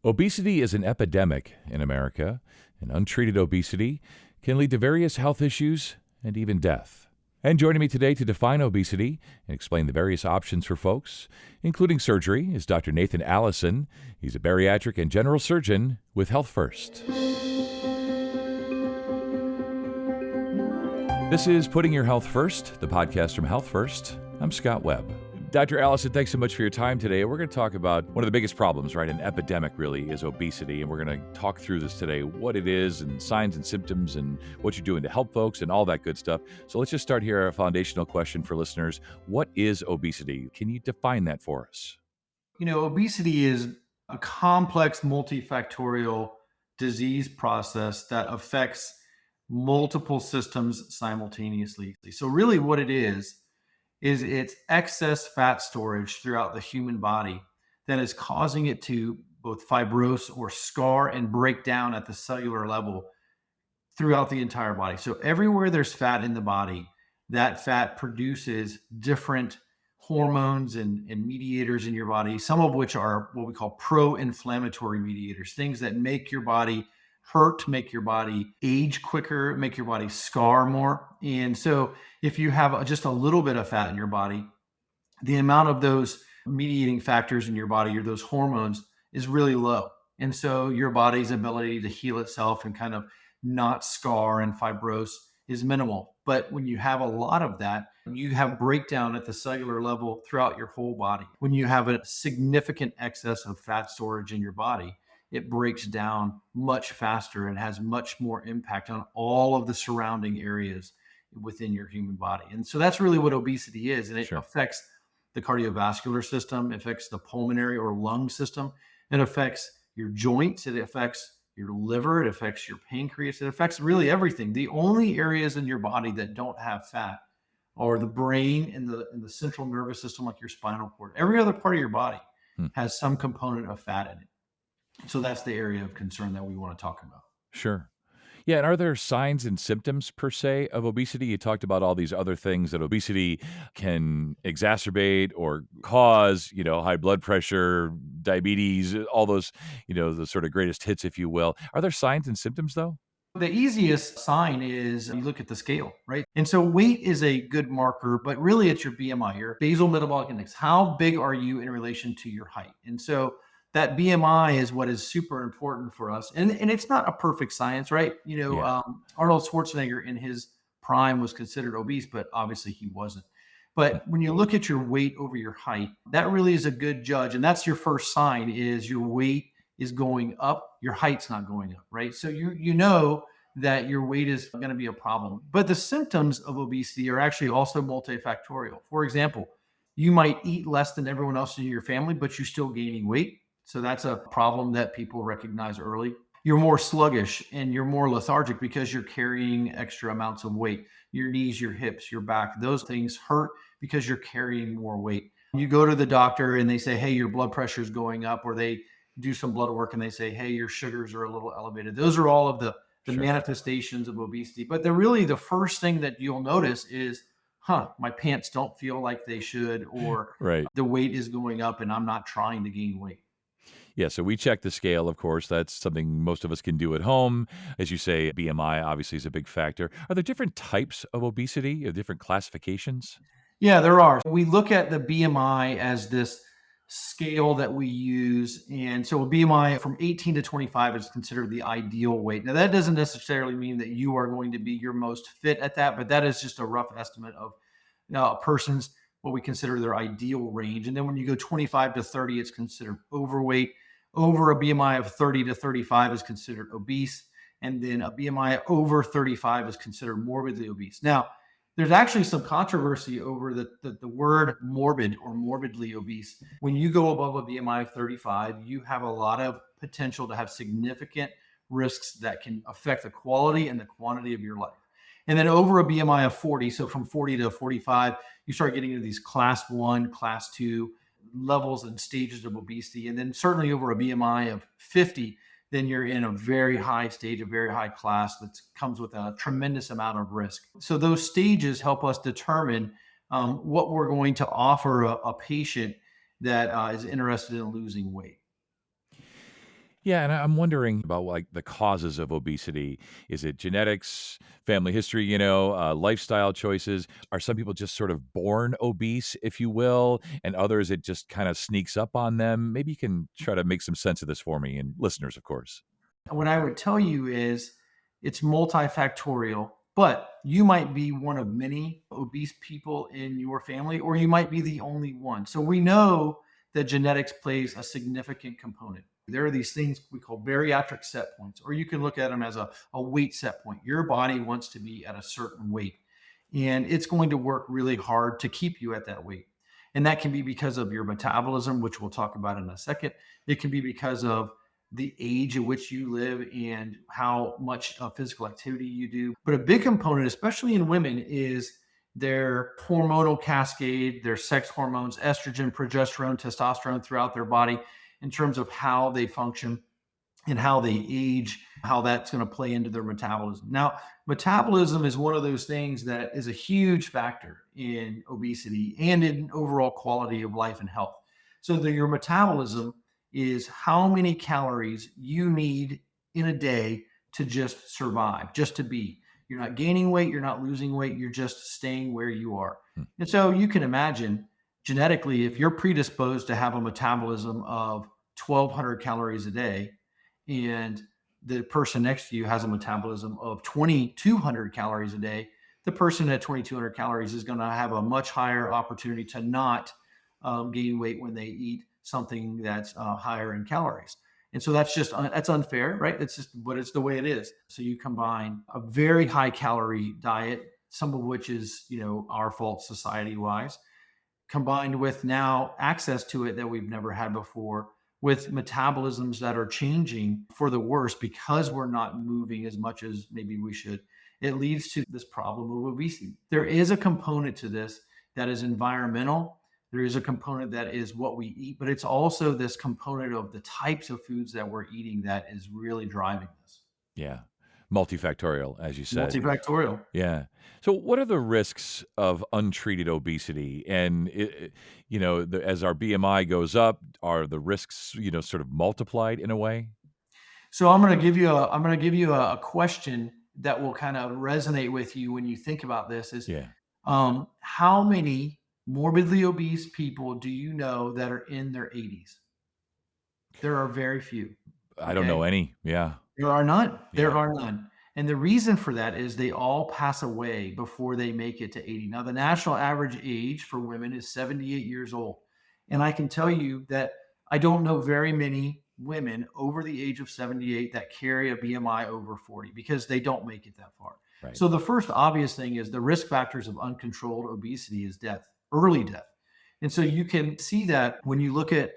Obesity is an epidemic in America, and untreated obesity can lead to various health issues and even death. And joining me today to define obesity and explain the various options for folks, including surgery, is Dr. Nathan Allison. He's a bariatric and general surgeon with Health First. This is Putting Your Health First, the podcast from Health First. I'm Scott Webb. Dr. Allison, thanks so much for your time today. We're going to talk about one of the biggest problems, right? An epidemic really is obesity. And we're going to talk through this today, what it is and signs and symptoms and what you're doing to help folks and all that good stuff. So let's just start here. A foundational question for listeners. What is obesity? Can you define that for us? Obesity is a complex multifactorial disease process that affects multiple systems simultaneously. So really what it is it's excess fat storage throughout the human body that is causing it to both fibrose or scar and break down at the cellular level throughout the entire body. So everywhere there's fat in the body, that fat produces different hormones and mediators in your body, some of which are what we call pro-inflammatory mediators, things that make your body hurt, make your body age quicker, make your body scar more. And so if you have just a little bit of fat in your body, the amount of those mediating factors in your body or those hormones is really low. And so your body's ability to heal itself and kind of not scar and fibrose is minimal. But when you have a lot of that, you have breakdown at the cellular level throughout your whole body. When you have a significant excess of fat storage in your body, it breaks down much faster and has much more impact on all of the surrounding areas within your human body. And so that's really what obesity is. And it affects the cardiovascular system, it affects the pulmonary or lung system, it affects your joints, it affects your liver, it affects your pancreas, it affects really everything. The only areas in your body that don't have fat are the brain and the central nervous system, like your spinal cord. Every other part of your body has some component of fat in it. So that's the area of concern that we want to talk about. Sure. Yeah, and are there signs and symptoms per se of obesity? You talked about all these other things that obesity can exacerbate or cause, high blood pressure, diabetes, all those, the sort of greatest hits, if you will. Are there signs and symptoms though? The easiest sign is you look at the scale, right? And so weight is a good marker, but really it's your BMI, your basal metabolic index. How big are you in relation to your height? And so that BMI is what is super important for us. And it's not a perfect science, right? Arnold Schwarzenegger in his prime was considered obese, but obviously he wasn't. But when you look at your weight over your height, that really is a good judge. And that's your first sign is your weight is going up, your height's not going up, right? So you know that your weight is going to be a problem. But the symptoms of obesity are actually also multifactorial. For example, you might eat less than everyone else in your family, but you're still gaining weight. So that's a problem that people recognize early. You're more sluggish and you're more lethargic because you're carrying extra amounts of weight. Your knees, your hips, your back, those things hurt because you're carrying more weight. You go to the doctor and they say, hey, your blood pressure is going up, or they do some blood work and they say, hey, your sugars are a little elevated. Those are all of the manifestations of obesity. But the first thing that you'll notice is, my pants don't feel like they should, or the weight is going up and I'm not trying to gain weight. Yeah, so we check the scale, of course. That's something most of us can do at home. As you say, BMI obviously is a big factor. Are there different types of obesity, or different classifications? Yeah, there are. We look at the BMI as this scale that we use. And so a BMI from 18 to 25 is considered the ideal weight. Now, that doesn't necessarily mean that you are going to be your most fit at that, but that is just a rough estimate of a person's what we consider their ideal range. And then when you go 25 to 30, it's considered overweight. Over a BMI of 30 to 35 is considered obese. And then a BMI over 35 is considered morbidly obese. Now, there's actually some controversy over the word morbid or morbidly obese. When you go above a BMI of 35, you have a lot of potential to have significant risks that can affect the quality and the quantity of your life. And then over a BMI of 40, so from 40 to 45, you start getting into these class 1, class 2 levels and stages of obesity. And then certainly over a BMI of 50, then you're in a very high stage, a very high class that comes with a tremendous amount of risk. So those stages help us determine what we're going to offer a patient that is interested in losing weight. Yeah, and I'm wondering about like the causes of obesity. Is it genetics, family history, lifestyle choices? Are some people just sort of born obese, if you will, and others it just kind of sneaks up on them? Maybe you can try to make some sense of this for me and listeners, of course. What I would tell you is it's multifactorial, but you might be one of many obese people in your family, or you might be the only one. So we know that genetics plays a significant component. There are these things we call bariatric set points, or you can look at them as a weight set point. Your body wants to be at a certain weight, and it's going to work really hard to keep you at that weight. And that can be because of your metabolism, which we'll talk about in a second. It can be because of the age at which you live and how much physical activity you do. But a big component, especially in women, is their hormonal cascade, their sex hormones, estrogen, progesterone, testosterone throughout their body in terms of how they function and how they age, how that's going to play into their metabolism. Now, metabolism is one of those things that is a huge factor in obesity and in overall quality of life and health. So, your metabolism is how many calories you need in a day to just survive, just to be. You're not gaining weight, you're not losing weight, you're just staying where you are. Hmm. And so, you can imagine genetically, if you're predisposed to have a metabolism of 1,200 calories a day, and the person next to you has a metabolism of 2,200 calories a day, the person at 2,200 calories is going to have a much higher opportunity to not gain weight when they eat something that's higher in calories. And so that's unfair, right? That's just, but it's the way it is. So you combine a very high calorie diet, some of which is, our fault society wise, combined with now access to it that we've never had before, with metabolisms that are changing for the worse because we're not moving as much as maybe we should. It leads to this problem of obesity. There is a component to this that is environmental. There is a component that is what we eat, but it's also this component of the types of foods that we're eating that is really driving this. Yeah. Multifactorial, as you said. Multifactorial. Yeah. So, what are the risks of untreated obesity? And as our BMI goes up, are the risks sort of multiplied in a way? So I'm going to give you a question that will kind of resonate with you when you think about this is Yeah. how many morbidly obese people do you know that are in their 80s? There are very few. I don't know Okay. any. Yeah. There are none. There Yeah. are none. And the reason for that is they all pass away before they make it to 80. Now, the national average age for women is 78 years old. And I can tell you that I don't know very many women over the age of 78 that carry a BMI over 40 because they don't make it that far. Right. So, the first obvious thing is the risk factors of uncontrolled obesity is death, early death. And so you can see that when you look at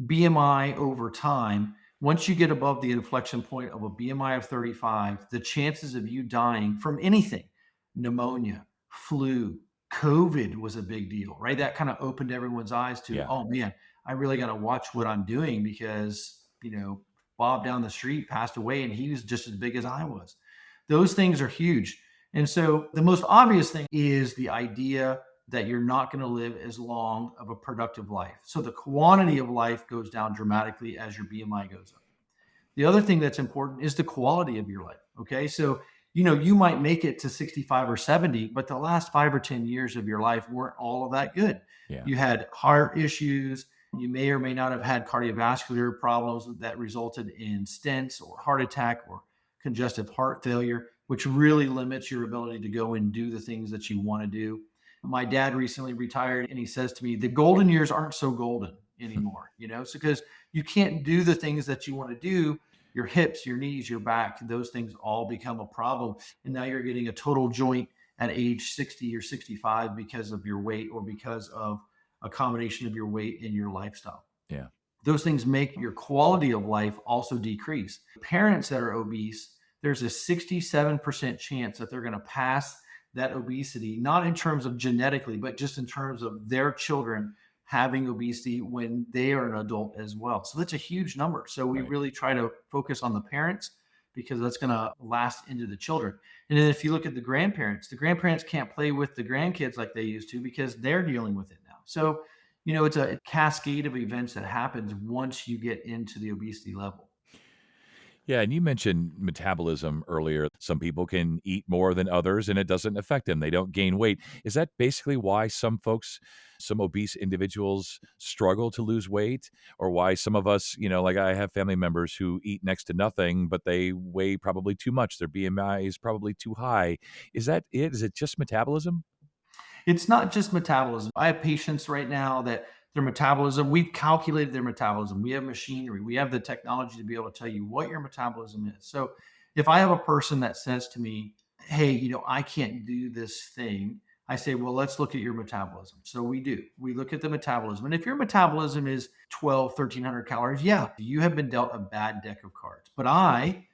BMI over time, once you get above the inflection point of a BMI of 35, the chances of you dying from anything, pneumonia, flu, COVID was a big deal, right? That kind of opened everyone's eyes to, Yeah. oh man, I really got to watch what I'm doing because, Bob down the street passed away and he was just as big as I was. Those things are huge. And so the most obvious thing is the idea that you're not going to live as long of a productive life. So the quantity of life goes down dramatically as your BMI goes up. The other thing that's important is the quality of your life. Okay. So, you might make it to 65 or 70, but the last 5 or 10 years of your life weren't all of that good. Yeah. You had heart issues. You may or may not have had cardiovascular problems that resulted in stents or heart attack or congestive heart failure, which really limits your ability to go and do the things that you want to do. My dad recently retired and he says to me, the golden years aren't so golden anymore, so because you can't do the things that you want to do, your hips, your knees, your back, those things all become a problem. And now you're getting a total joint at age 60 or 65 because of your weight or because of a combination of your weight and your lifestyle. Yeah. Those things make your quality of life also decrease. Parents that are obese, there's a 67% chance that they're going to pass that obesity, not in terms of genetically, but just in terms of their children having obesity when they are an adult as well. So that's a huge number. So we Right. really try to focus on the parents because that's going to last into the children. And then if you look at the grandparents can't play with the grandkids like they used to because they're dealing with it now. So, it's a cascade of events that happens once you get into the obesity level. Yeah, and you mentioned metabolism earlier. Some people can eat more than others and it doesn't affect them. They don't gain weight. Is that basically why some folks, some obese individuals struggle to lose weight? Or why some of us, like I have family members who eat next to nothing, but they weigh probably too much. Their BMI is probably too high. Is that it? Is it just metabolism? It's not just metabolism. I have patients right now that their metabolism, we've calculated their metabolism. We have machinery, we have the technology to be able to tell you what your metabolism is. So if I have a person that says to me, hey, I can't do this thing, I say, well, let's look at your metabolism. So we do. We look at the metabolism. And if your metabolism is 12, 1300 calories, yeah, you have been dealt a bad deck of cards. But I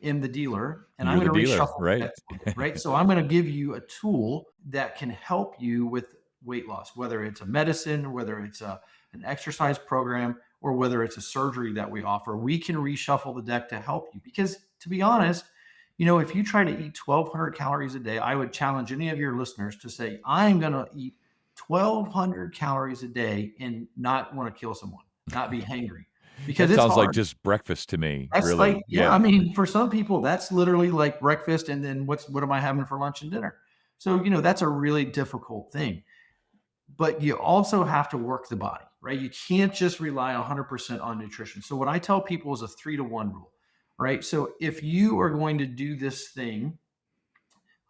am the dealer and I'm You're going the to dealer, reshuffle the right? deck for you, right? So I'm going to give you a tool that can help you with weight loss, whether it's a medicine, whether it's an exercise program, or whether it's a surgery that we offer. We can reshuffle the deck to help you because, to be honest, if you try to eat 1,200 calories a day, I would challenge any of your listeners to say, I'm going to eat 1,200 calories a day and not want to kill someone, not be hangry, because That it's sounds like hard. just breakfast to me, That's like, really. yeah, Yeah. I mean, for some people, that's literally like breakfast. And then what am I having for lunch and dinner? So, that's a really difficult thing. But you also have to work the body, right? You can't just rely 100% on nutrition. So, what I tell people is a 3-to-1 rule, right? So, if you are going to do this thing,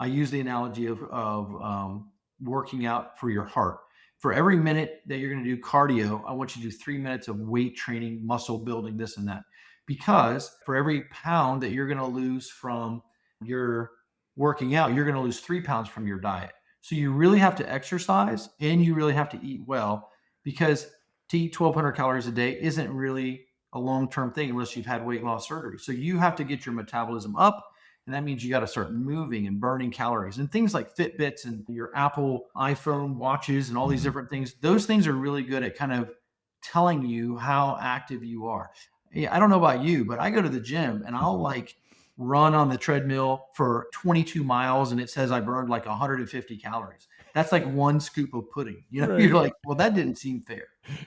I use the analogy of working out for your heart. For every minute that you're going to do cardio, I want you to do 3 minutes of weight training, muscle building, this and that. Because for every pound that you're going to lose from your working out, you're going to lose 3 pounds from your diet. So you really have to exercise and you really have to eat well, because to eat 1,200 calories a day isn't really a long term thing unless you've had weight loss surgery. So you have to get your metabolism up, and that means you got to start moving and burning calories, and things like Fitbits and your Apple iPhone watches and all these Mhm. different things. Those things are really good at kind of telling you how active you are. Yeah, I don't know about you, but I go to the gym and I'll like run on the treadmill for 22 miles and it says I burned like 150 calories. That's like one scoop of pudding. You're Right. like, well, that didn't seem fair.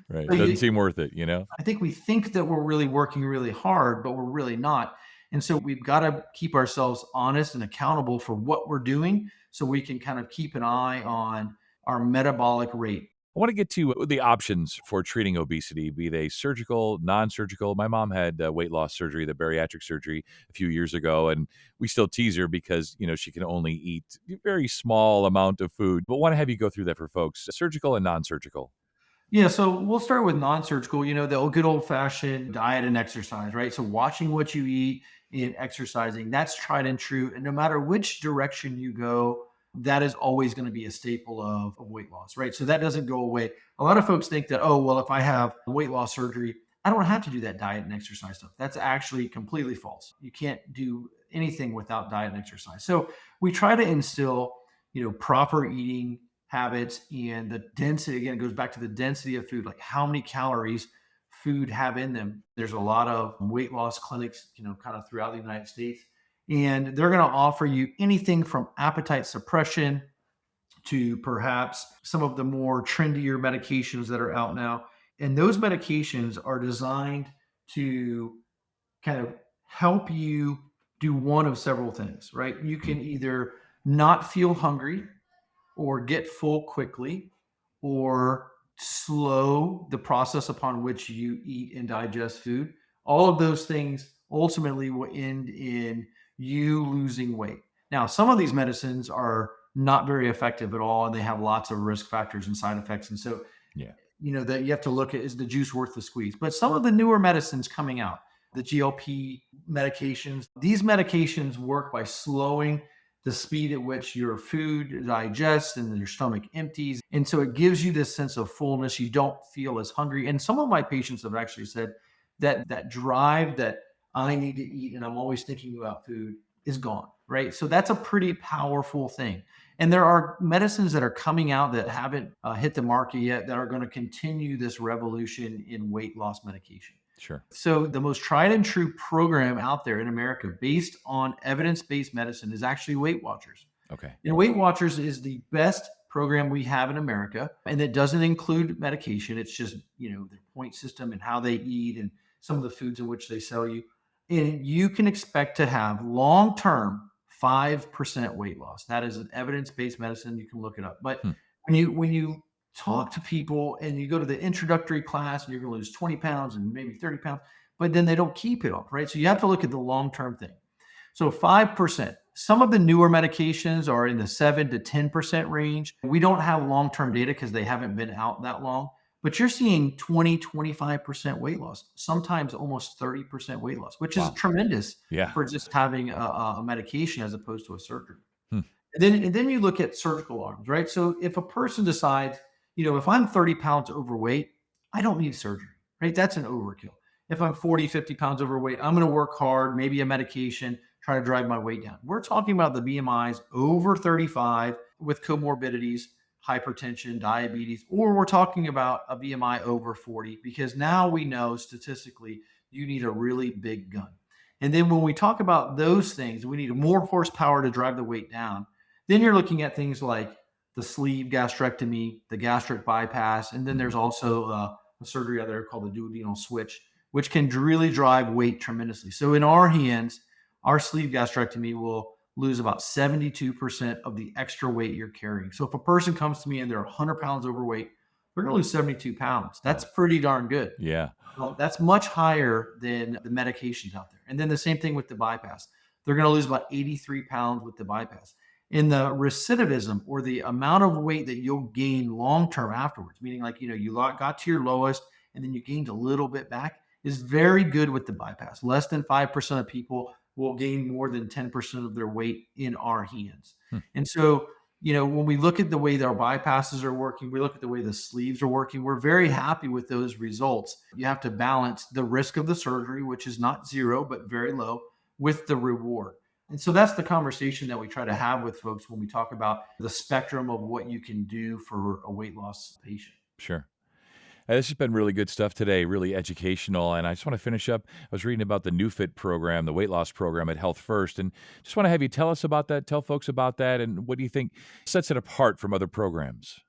Right. So Doesn't seem worth it? I think we think that we're really working really hard, but we're really not. And so we've got to keep ourselves honest and accountable for what we're doing so we can kind of keep an eye on our metabolic rate. I want to get to the options for treating obesity, be they surgical, non surgical. My mom had weight loss surgery, the bariatric surgery, a few years ago, and we still tease her because, she can only eat a very small amount of food. But want to have you go through that for folks, surgical and non surgical. Yeah, so we'll start with non-surgical, the good old-fashioned diet and exercise, right? So watching what you eat and exercising, that's tried and true. And no matter which direction you go, that is always going to be a staple of weight loss, right? So that doesn't go away. A lot of folks think that, oh, well, if I have weight loss surgery, I don't have to do that diet and exercise stuff. That's actually completely false. You can't do anything without diet and exercise. So we try to instill, proper eating habits and the density. Again, it goes back to the density of food, like how many calories food have in them. There's a lot of weight loss clinics, kind of throughout the United States, and they're going to offer you anything from appetite suppression to perhaps some of the more trendier medications that are out now. And those medications are designed to kind of help you do one of several things, right? You Mhm. can either not feel hungry or get full quickly, or slow the process upon which you eat and digest food. All of those things ultimately will end in you losing weight. Now, some of these medicines are not very effective at all, and they have lots of risk factors and side effects. And so, Yeah, that you have to look at, is the juice worth the squeeze? But some of the newer medicines coming out, the GLP medications, these medications work by slowing the speed at which your food digests and your stomach empties. And so it gives you this sense of fullness. You don't feel as hungry. And some of my patients have actually said that that drive that I need to eat and I'm always thinking about food is gone, right? So that's a pretty powerful thing. And there are medicines that are coming out that haven't hit the market yet that are going to continue this revolution in weight loss medication. sure. So, the most tried and true program out there in America based on evidence based medicine is actually Weight Watchers. Okay. And Weight Watchers is the best program we have in America. And it doesn't include medication. It's just, their point system and how they eat and some of the foods in which they sell you. And you can expect to have long-term 5% weight loss. That is an evidence-based medicine. You can look it up. But Hmm. when you talk to people and you go to the introductory class and you're going to lose 20 pounds and maybe 30 pounds, but then they don't keep it off, right? So you have to look at the long-term thing. So 5%. Some of the newer medications are in the 7 to 10% range. We don't have long-term data because they haven't been out that long, but you're seeing 20, 25% weight loss, sometimes almost 30% weight loss, which is Wow. tremendous Yeah. for just having a medication as opposed to a surgery. Hmm. And then you look at surgical arms, right? So if a person decides, if I'm 30 pounds overweight, I don't need surgery, right? That's an overkill. If I'm 40, 50 pounds overweight, I'm going to work hard, maybe a medication, try to drive my weight down. We're talking about the BMIs over 35 with comorbidities, hypertension, diabetes, or we're talking about a BMI over 40 because now we know statistically you need a really big gun. And then when we talk about those things, we need more horsepower to drive the weight down. Then you're looking at things like the sleeve gastrectomy, the gastric bypass, and then there's also a surgery out there called the duodenal switch, which can really drive weight tremendously. So in our hands, our sleeve gastrectomy will lose about 72% of the extra weight you're carrying. So if a person comes to me and they're 100 pounds overweight, they're going to lose 72 pounds. That's pretty darn good. Yeah. That's much higher than the medications out there. And then the same thing with the bypass. They're going to lose about 83 pounds with the bypass. In the recidivism or the amount of weight that you'll gain long-term afterwards, meaning like, you got to your lowest and then you gained a little bit back, is very good with the bypass. Less than 5% of people will gain more than 10% of their weight in our hands. Hmm. And so, when we look at the way that our bypasses are working, we look at the way the sleeves are working, we're very happy with those results. You have to balance the risk of the surgery, which is not zero, but very low, with the reward. And so that's the conversation that we try to have with folks when we talk about the spectrum of what you can do for a weight loss patient. Sure. This has been really good stuff today, really educational. And I just want to finish up. I was reading about the NewFit program, the weight loss program at Health First, and just want to have you tell us about that, tell folks about that, and what do you think sets it apart from other programs?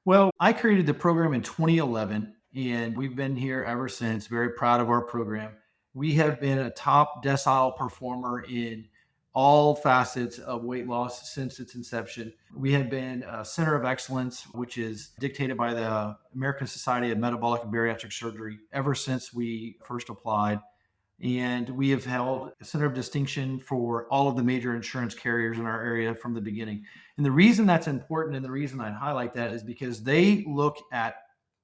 Well, I created the program in 2011, and we've been here ever since. Very proud of our program. We have been a top decile performer in all facets of weight loss since its inception. We have been a center of excellence, which is dictated by the American Society of Metabolic and Bariatric Surgery ever since we first applied. And we have held a center of distinction for all of the major insurance carriers in our area from the beginning. And the reason that's important and the reason I highlight that is because they look at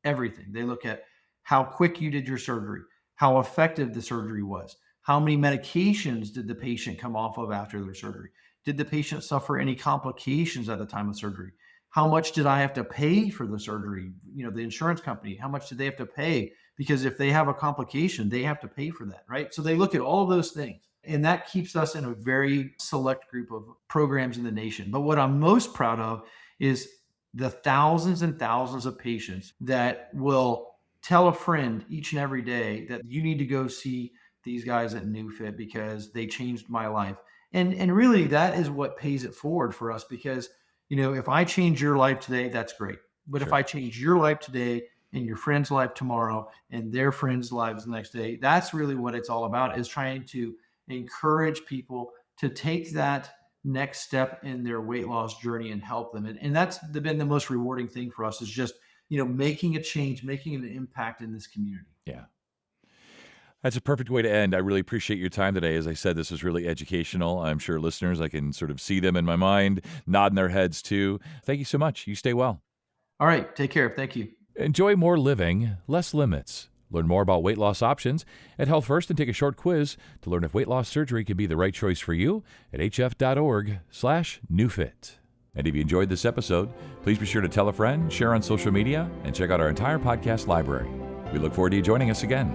everything. They look at how quick you did your surgery, how effective the surgery was, how many medications did the patient come off of after their surgery? Did the patient suffer any complications at the time of surgery? How much did I have to pay for the surgery? The insurance company, how much did they have to pay? Because if they have a complication, they have to pay for that, right? So they look at all of those things. And that keeps us in a very select group of programs in the nation. But what I'm most proud of is the thousands and thousands of patients that will tell a friend each and every day that you need to go see these guys at NewFit because they changed my life. And really that is what pays it forward for us because, if I change your life today, that's great. But Sure. if I change your life today and your friend's life tomorrow and their friends' lives the next day, that's really what it's all about, is trying to encourage people to take that next step in their weight loss journey and help them. And that's been the most rewarding thing for us is just, making a change, making an impact in this community. Yeah. That's a perfect way to end. I really appreciate your time today. As I said, this was really educational. I'm sure listeners, I can sort of see them in my mind, nodding their heads too. Thank you so much. You stay well. All right. Take care. Thank you. Enjoy more living, less limits. Learn more about weight loss options at Health First and take a short quiz to learn if weight loss surgery can be the right choice for you at hf.org/newfit. And if you enjoyed this episode, please be sure to tell a friend, share on social media, and check out our entire podcast library. We look forward to you joining us again.